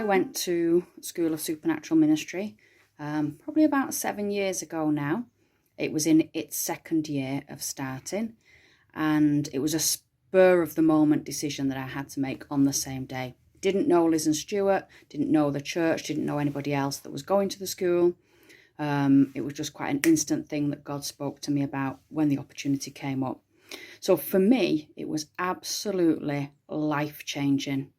went to School of Supernatural Ministry probably about 7 years ago now. It was in its second year of starting, and it was a spur of the moment decision that I had to make on the same day. Didn't know Liz and Stuart, didn't know the church, didn't know anybody else that was going to the school. It was just quite an instant thing that God spoke to me about when the opportunity came up. So for me, it was absolutely life-changing.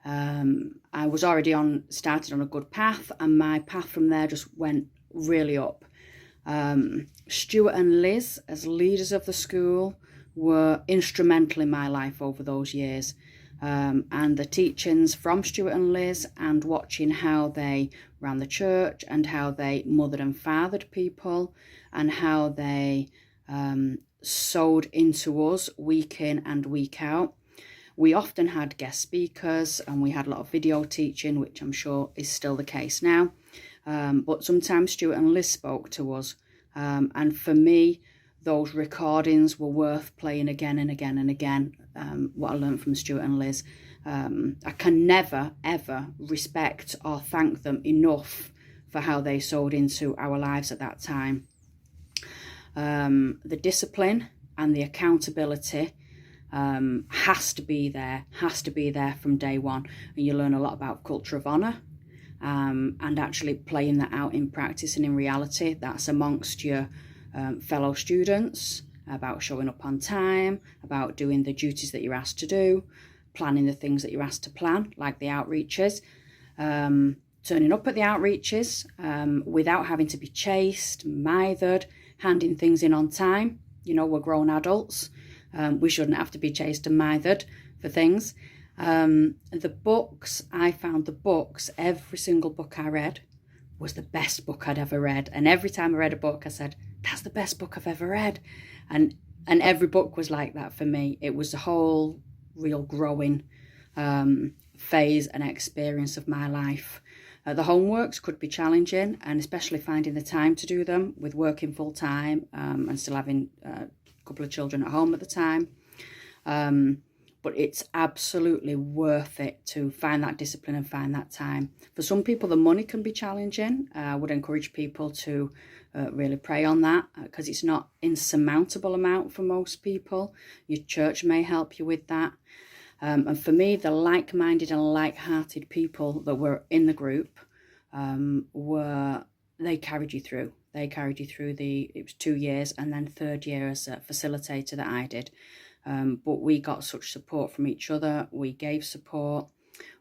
I was already started on a good path, and my path from there just went really up. Stuart and Liz, as leaders of the school, were instrumental in my life over those years. And the teachings from Stuart and Liz, and watching how they ran the church and how they mothered and fathered people, and how they sowed into us week in and week out. We often had guest speakers, and we had a lot of video teaching, which I'm sure is still the case now. But sometimes Stuart and Liz spoke to us. And for me, those recordings were worth playing again and again and again. What I learned from Stuart and Liz. I can never, ever respect or thank them enough for how they sowed into our lives at that time. The discipline and the accountability has to be there from day one. And you learn a lot about culture of honour, and actually playing that out in practice and in reality. That's amongst your fellow students, about showing up on time, about doing the duties that you're asked to do, planning the things that you're asked to plan, like the outreaches, turning up at the outreaches without having to be chased, mithered, handing things in on time. You know, we're grown adults. We shouldn't have to be chased and mithered for things. The books, I found the books, every single book I read was the best book I'd ever read. And every time I read a book, I said, that's the best book I've ever read. And every book was like that for me. It was a whole real growing phase and experience of my life. The homeworks could be challenging, and especially finding the time to do them with working full time and still having a couple of children at home at the time. But it's absolutely worth it to find that discipline and find that time. For some people, the money can be challenging. I would encourage people to really pray on that, because it's not insurmountable amount for most people. Your church may help you with that. And for me, the like-minded and like-hearted people that were in the group they carried you through. They carried you through it was 2 years, and then third year as a facilitator that I did. But we got such support from each other. We gave support.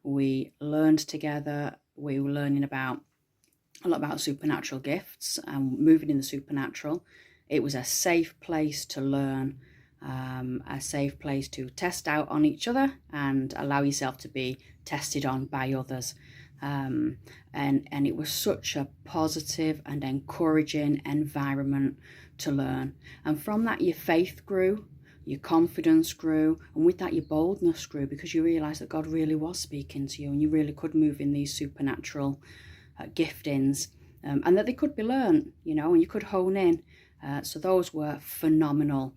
We learned together. We were learning a lot about supernatural gifts and moving in the supernatural. It was a safe place to learn, a safe place to test out on each other and allow yourself to be tested on by others. And it was such a positive and encouraging environment to learn. And from that, your faith grew. Your confidence grew, and with that your boldness grew, because you realised that God really was speaking to you, and you really could move in these supernatural giftings, and that they could be learned, you know, and you could hone in. So those were phenomenal.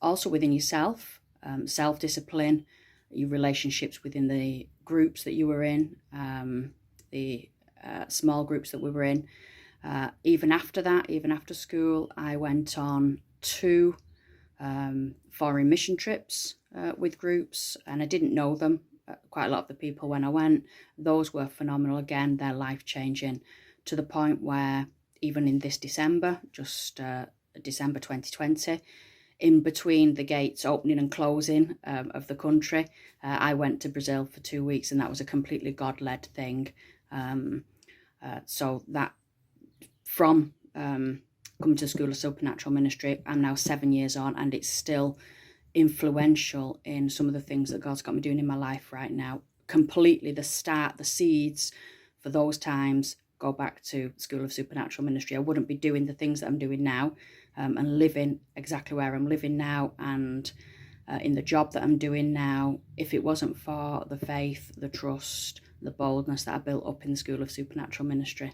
Also within yourself, self-discipline, your relationships within the groups that you were in, the small groups that we were in. Even after that, even after school, I went on 2 foreign mission trips with groups, and I didn't know them, quite a lot of the people when I went. Those were phenomenal. Again, they're life-changing, to the point where even in this December, just December 2020, in between the gates opening and closing of the country, I went to Brazil for 2 weeks, and that was a completely God-led thing. So that from coming to the School of Supernatural Ministry, I'm now 7 years on, and it's still influential in some of the things that God's got me doing in my life right now. Completely the seeds for those times go back to School of Supernatural Ministry. I wouldn't be doing the things that I'm doing now, and living exactly where I'm living now, and in the job that I'm doing now, if it wasn't for the faith, the trust, the boldness that I built up in the School of Supernatural Ministry.